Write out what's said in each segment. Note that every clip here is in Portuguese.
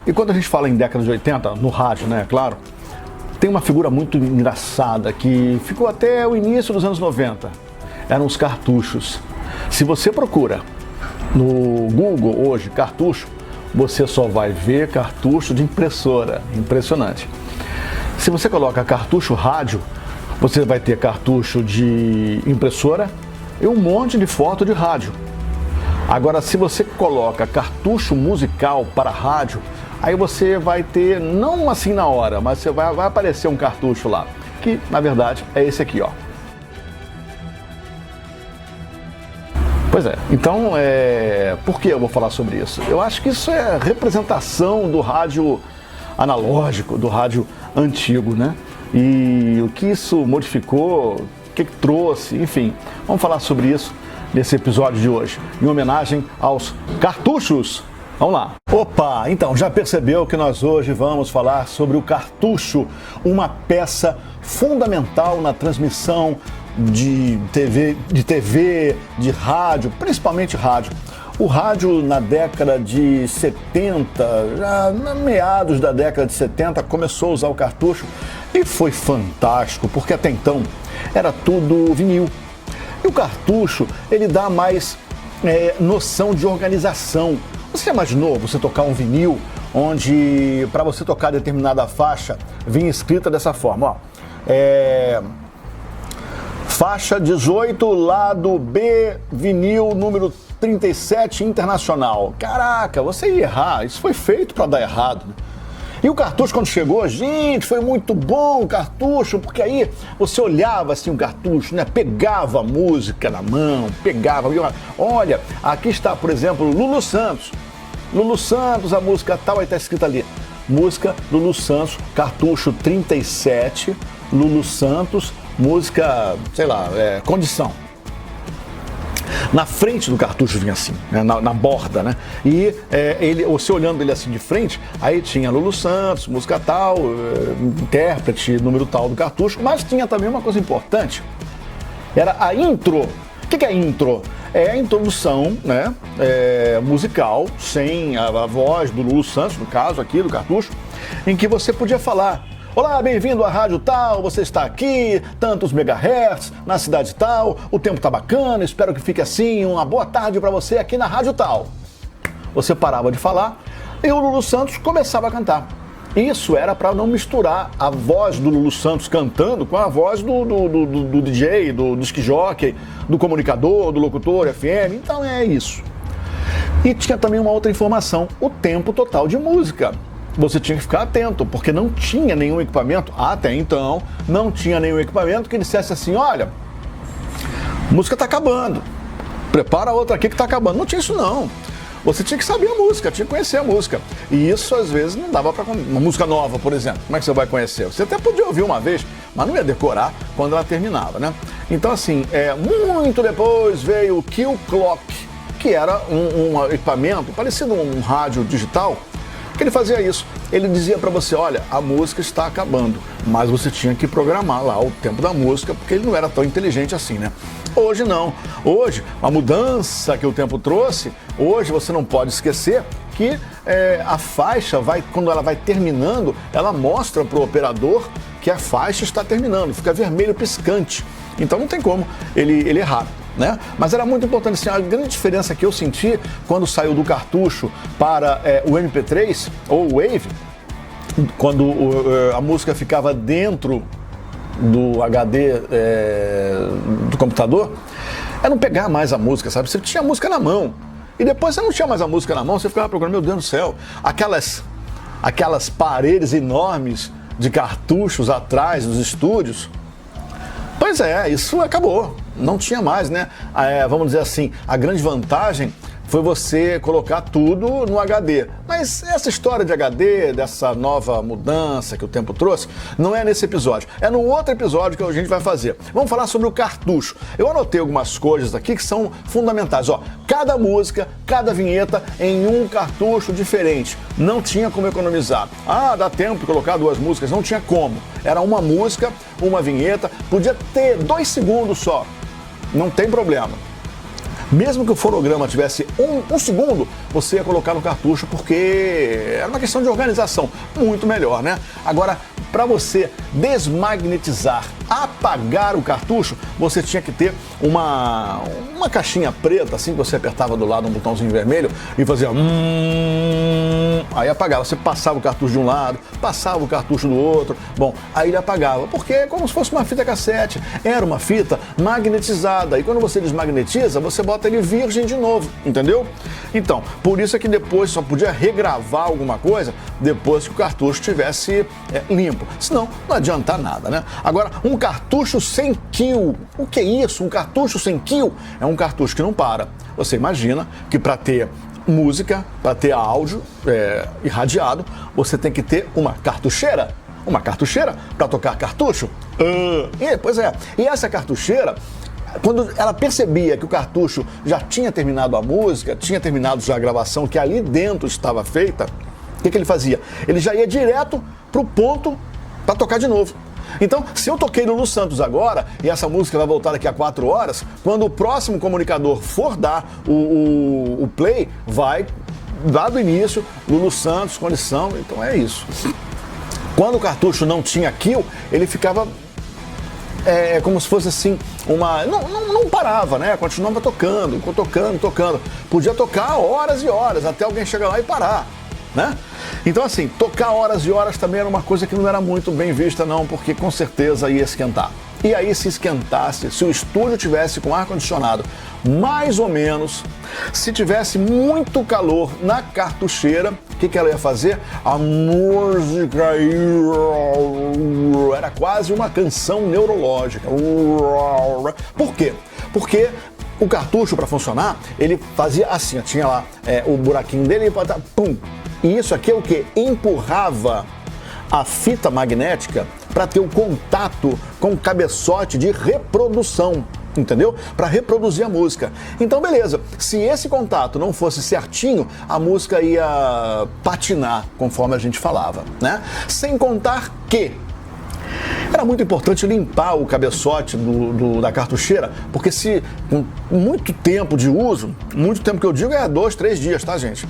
E quando a gente fala em década de 80, no rádio, né, claro, tem uma figura muito engraçada que ficou até o início dos anos 90. Eram os cartuchos. Se você procura no Google hoje cartucho, você só vai ver cartucho de impressora. Impressionante. Se você coloca cartucho rádio, você vai ter cartucho de impressora e um monte de foto de rádio. Agora, se você coloca cartucho musical para rádio, aí você vai ter, não assim na hora, mas você vai aparecer um cartucho lá, que na verdade é esse aqui, ó. Pois é, então, por que eu vou falar sobre isso? Eu acho que isso é representação do rádio analógico, do rádio antigo, né? E o que isso modificou, o que trouxe, enfim, vamos falar sobre isso nesse episódio de hoje, em homenagem aos cartuchos. Vamos lá. Opa, então já percebeu que nós hoje vamos falar sobre o cartucho, uma peça fundamental na transmissão de TV, de rádio, principalmente rádio. O rádio na década de 70, já meados da década de 70, começou a usar o cartucho e foi fantástico, porque até então era tudo vinil. E o cartucho, ele dá mais noção de organização. Você imaginou você tocar um vinil onde, para você tocar determinada faixa, vinha escrita dessa forma, ó, faixa 18, lado B, vinil número 37 internacional. Caraca, você ia errar, isso foi feito para dar errado, né? E o cartucho, quando chegou, gente, foi muito bom o cartucho, porque aí você olhava assim o cartucho, né? Pegava a música na mão, pegava. Olha, aqui está, por exemplo, Lulu Santos. Lulu Santos, a música tal, aí está escrita ali. Música Lulu Santos, cartucho 37, Lulu Santos, música, sei lá, Condição. Na frente do cartucho vinha assim, né, na borda, né? E você olhando ele assim de frente, aí tinha Lulu Santos, música tal, intérprete, número tal do cartucho, mas tinha também uma coisa importante, era a intro. O que é a intro? É a introdução, né, musical, sem a voz do Lulu Santos, no caso aqui do cartucho, em que você podia falar: olá, bem-vindo à rádio tal, você está aqui, tantos megahertz, na cidade tal, o tempo tá bacana, espero que fique assim, uma boa tarde para você aqui na rádio tal. Você parava de falar e o Lulu Santos começava a cantar. Isso era para não misturar a voz do Lulu Santos cantando com a voz do DJ, do disc jockey, do comunicador, do locutor FM, então é isso. E tinha também uma outra informação, o tempo total de música. Você tinha que ficar atento, porque não tinha nenhum equipamento, até então, não tinha nenhum equipamento que dissesse assim: olha, a música está acabando, prepara outra aqui que está acabando. Não tinha isso não. Você tinha que saber a música, tinha que conhecer a música. E isso às vezes não dava para uma música nova, por exemplo. Como é que você vai conhecer? Você até podia ouvir uma vez, mas não ia decorar quando ela terminava, né? Então assim, muito depois veio o Kill Clock, que era um equipamento parecido com um rádio digital, que ele fazia isso. Ele dizia para você: olha, a música está acabando, mas você tinha que programar lá o tempo da música, porque ele não era tão inteligente assim, né? Hoje não. Hoje, a mudança que o tempo trouxe, hoje você não pode esquecer que a faixa, quando ela vai terminando, ela mostra para o operador que a faixa está terminando, fica vermelho piscante. Então não tem como ele errar, né? Mas era muito importante, assim, a grande diferença que eu senti quando saiu do cartucho para o MP3 ou o Wave, quando a música ficava dentro do HD do computador, é não pegar mais a música, sabe? Você tinha a música na mão e depois você não tinha mais a música na mão, você ficava procurando, meu Deus do céu, aquelas paredes enormes de cartuchos atrás dos estúdios. Pois é, isso acabou, não tinha mais, né? Vamos dizer assim, a grande vantagem foi você colocar tudo no HD. Mas essa história de HD, dessa nova mudança que o tempo trouxe, não é nesse episódio. É no outro episódio que a gente vai fazer. Vamos falar sobre o cartucho. Eu anotei algumas coisas aqui que são fundamentais. Ó, cada música, cada vinheta em um cartucho diferente. Não tinha como economizar. Ah, dá tempo de colocar duas músicas. Não tinha como. Era uma música, uma vinheta. Podia ter 2 segundos só. Não tem problema. Mesmo que o fonograma tivesse um segundo, você ia colocar no cartucho, porque era uma questão de organização, muito melhor, né? Agora, para você desmagnetizar, apagar o cartucho, você tinha que ter uma caixinha preta, assim, que você apertava do lado um botãozinho vermelho e fazia aí apagava. Você passava o cartucho de um lado, passava o cartucho do outro, bom, aí ele apagava, porque é como se fosse uma fita cassete, era uma fita magnetizada, e quando você desmagnetiza, você bota ele virgem de novo, entendeu? Então, por isso é que depois só podia regravar alguma coisa depois que o cartucho estivesse limpo, senão não adianta nada, né? Agora, um cartucho sem kill, o que é isso? Um cartucho sem kill é um cartucho que não para. Você imagina que para ter música, para ter áudio irradiado, você tem que ter uma cartucheira. Uma cartucheira para tocar cartucho? Pois é. E essa cartucheira, quando ela percebia que o cartucho já tinha terminado a música, tinha terminado já a gravação que ali dentro estava feita, o que ele fazia? Ele já ia direto para o ponto para tocar de novo. Então, se eu toquei Lulu Santos agora, e essa música vai voltar daqui a 4 horas, quando o próximo comunicador for dar o play, vai lá do início, Lulu Santos, condição, então é isso. Quando o cartucho não tinha kill, ele ficava como se fosse assim, não parava, né? Continuava tocando. Podia tocar horas e horas, até alguém chegar lá e parar, né? Então, assim, tocar horas e horas também era uma coisa que não era muito bem vista, não, porque com certeza ia esquentar. E aí, se esquentasse, se o estúdio tivesse com ar-condicionado mais ou menos, se tivesse muito calor na cartucheira, o que ela ia fazer? A música era quase uma canção neurológica. Por quê? Porque o cartucho, para funcionar, ele fazia assim, tinha lá o buraquinho dele e pum. E isso aqui é o que? Empurrava a fita magnética para ter o contato com o cabeçote de reprodução, entendeu? Para reproduzir a música. Então, beleza, se esse contato não fosse certinho, a música ia patinar, conforme a gente falava, né? Sem contar que era muito importante limpar o cabeçote da cartucheira, porque se com muito tempo de uso, muito tempo que eu digo 2, 3 dias, tá, gente?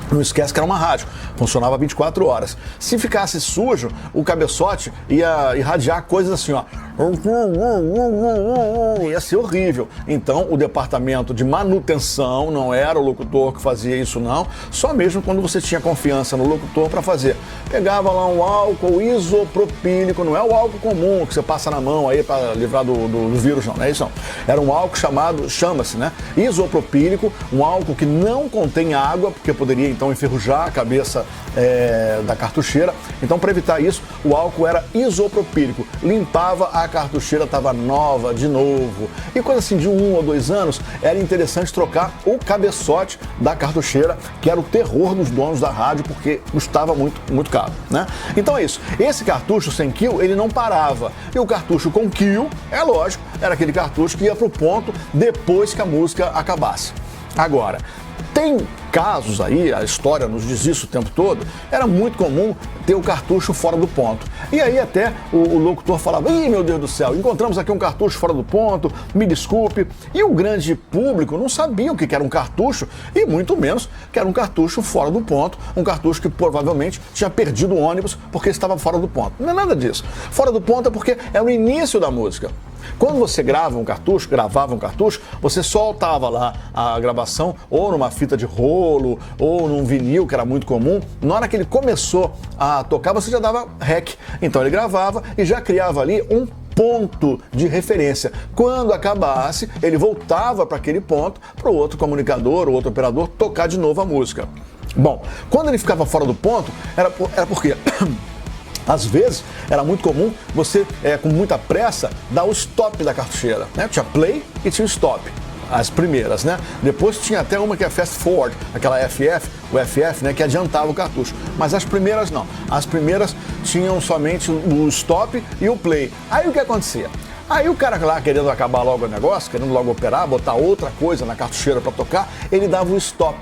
Não esquece que era uma rádio, funcionava 24 horas. Se ficasse sujo, o cabeçote ia irradiar coisas assim, ó. Ia ser horrível. Então, o departamento de manutenção, não era o locutor que fazia isso, não. Só mesmo quando você tinha confiança no locutor para fazer. Pegava lá um álcool isopropílico, não é o álcool comum que você passa na mão aí para livrar do vírus, não é isso não. Era um álcool chama-se, né? Isopropílico, um álcool que não contém água, porque poderia então enferrujar a cabeça da cartucheira. Então, para evitar isso, o álcool era isopropílico. Limpava, a cartucheira estava nova de novo. E coisa assim de 1 ou 2 anos, era interessante trocar o cabeçote da cartucheira, que era o terror dos donos da rádio, porque custava muito, muito caro, né? Então é isso. Esse cartucho sem kill, ele não parava. E o cartucho com kill, é lógico, era aquele cartucho que ia pro ponto depois que a música acabasse. Agora, tem casos aí, a história nos diz isso o tempo todo, era muito comum ter o cartucho fora do ponto. E aí até o locutor falava, ih, meu Deus do céu, encontramos aqui um cartucho fora do ponto, me desculpe. E o grande público não sabia o que era um cartucho e muito menos que era um cartucho fora do ponto, um cartucho que provavelmente tinha perdido o ônibus porque estava fora do ponto. Não é nada disso. Fora do ponto é porque é o início da música. Quando você gravava um cartucho, você soltava lá a gravação ou numa fita de rolo ou num vinil, que era muito comum. Na hora que ele começou a tocar, você já dava rec. Então ele gravava e já criava ali um ponto de referência. Quando acabasse, ele voltava para aquele ponto para o outro comunicador, o outro operador tocar de novo a música. Bom, quando ele ficava fora do ponto, era porque às vezes era muito comum você, com muita pressa, dar o stop da cartucheira, né? Tinha play e tinha stop, as primeiras, né? Depois tinha até uma que é fast forward, aquela o FF, né? Que adiantava o cartucho. Mas as primeiras não. As primeiras tinham somente o stop e o play. Aí o que acontecia? Aí o cara lá querendo acabar logo o negócio, querendo logo operar, botar outra coisa na cartucheira para tocar, ele dava o stop.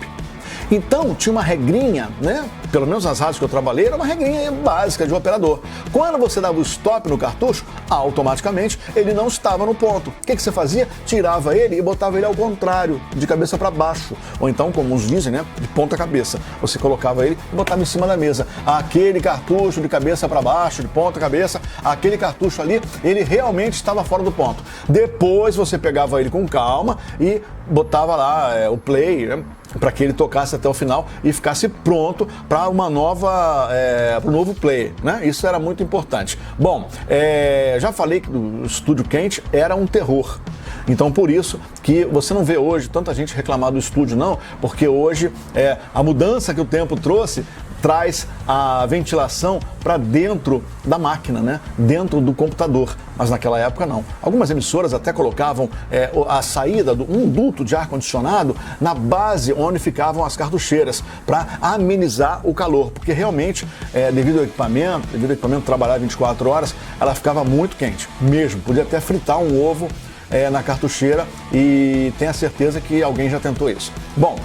Então tinha uma regrinha, né? Pelo menos nas rádios que eu trabalhei, era uma regrinha básica de operador. Quando você dava o stop no cartucho, automaticamente ele não estava no ponto. O que você fazia? Tirava ele e botava ele ao contrário, de cabeça para baixo. Ou então, como uns dizem, né? De ponta cabeça. Você colocava ele e botava em cima da mesa. Aquele cartucho de cabeça para baixo, de ponta cabeça, aquele cartucho ali, ele realmente estava fora do ponto. Depois você pegava ele com calma e botava lá o play, né? Para que ele tocasse até o final e ficasse pronto para uma nova, para um novo play, né? Isso era muito importante. Bom, já falei que o estúdio quente era um terror. Então, por isso que você não vê hoje tanta gente reclamar do estúdio, não, porque hoje a mudança que o tempo trouxe traz a ventilação para dentro da máquina, né? Dentro do computador. Mas naquela época não. Algumas emissoras até colocavam a saída, um duto de ar-condicionado na base onde ficavam as cartucheiras, para amenizar o calor, porque realmente, devido ao equipamento trabalhar 24 horas, ela ficava muito quente, mesmo. Podia até fritar um ovo na cartucheira e tenha certeza que alguém já tentou isso. Bom,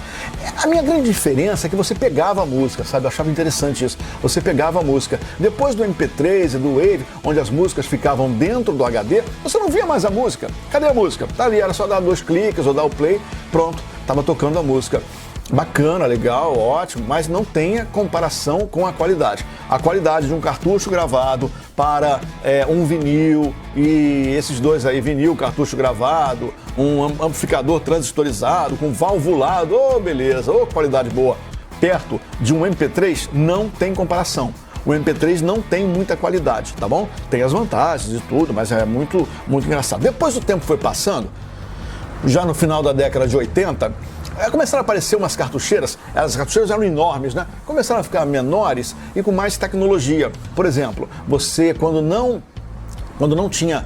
a minha grande diferença é que você pegava a música, sabe? Eu achava interessante isso. Você pegava a música. Depois do MP3 e do Wave, onde as músicas ficavam dentro do HD, você não via mais a música. Cadê a música? Tá ali, era só dar 2 cliques ou dar o play, pronto, tava tocando a música. Bacana, legal, ótimo, mas não tenha comparação com a qualidade. A qualidade de um cartucho gravado para um vinil, e esses dois aí, vinil, cartucho gravado, um amplificador transistorizado, com valvulado, beleza, qualidade boa. Perto de um MP3 não tem comparação. O MP3 não tem muita qualidade, tá bom? Tem as vantagens e tudo, mas é muito, muito engraçado. Depois o tempo foi passando, já no final da década de 80, começaram a aparecer umas cartucheiras, as cartucheiras eram enormes, né? Começaram a ficar menores e com mais tecnologia. Por exemplo, você quando não tinha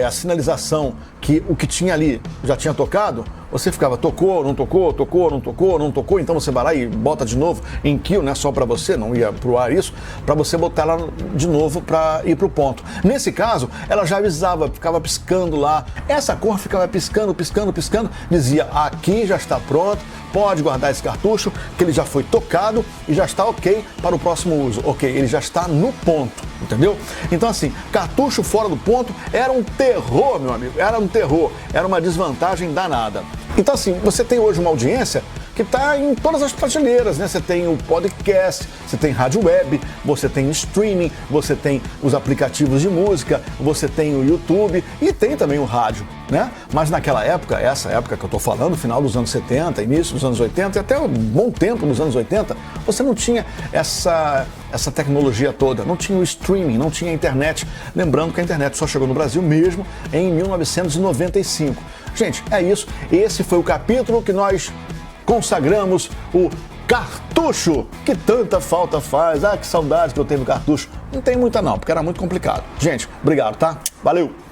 a sinalização que o que tinha ali já tinha tocado, você ficava, tocou, não tocou, tocou, não tocou, não tocou, então você vai lá e bota de novo em kill, né, só para você, não ia pro ar isso, para você botar lá de novo para ir pro ponto. Nesse caso, ela já avisava, ficava piscando lá, essa cor ficava piscando, piscando, piscando, dizia, aqui já está pronto, pode guardar esse cartucho, que ele já foi tocado e já está ok para o próximo uso. Ok, ele já está no ponto, entendeu? Então assim, cartucho fora do ponto era um terror, meu amigo, era um terror, era uma desvantagem danada. Então assim, você tem hoje uma audiência que está em todas as prateleiras, né? Você tem o podcast, você tem rádio web, você tem streaming, você tem os aplicativos de música, você tem o YouTube e tem também o rádio, né? Mas naquela época, essa época que eu estou falando, final dos anos 70, início dos anos 80 e até um bom tempo nos anos 80, você não tinha essa tecnologia toda, não tinha o streaming, não tinha a internet. Lembrando que a internet só chegou no Brasil mesmo em 1995. Gente, é isso. Esse foi o capítulo que nós consagramos o cartucho, que tanta falta faz. Que saudade que eu tenho do cartucho. Não tem muita não, porque era muito complicado. Gente, obrigado, tá? Valeu!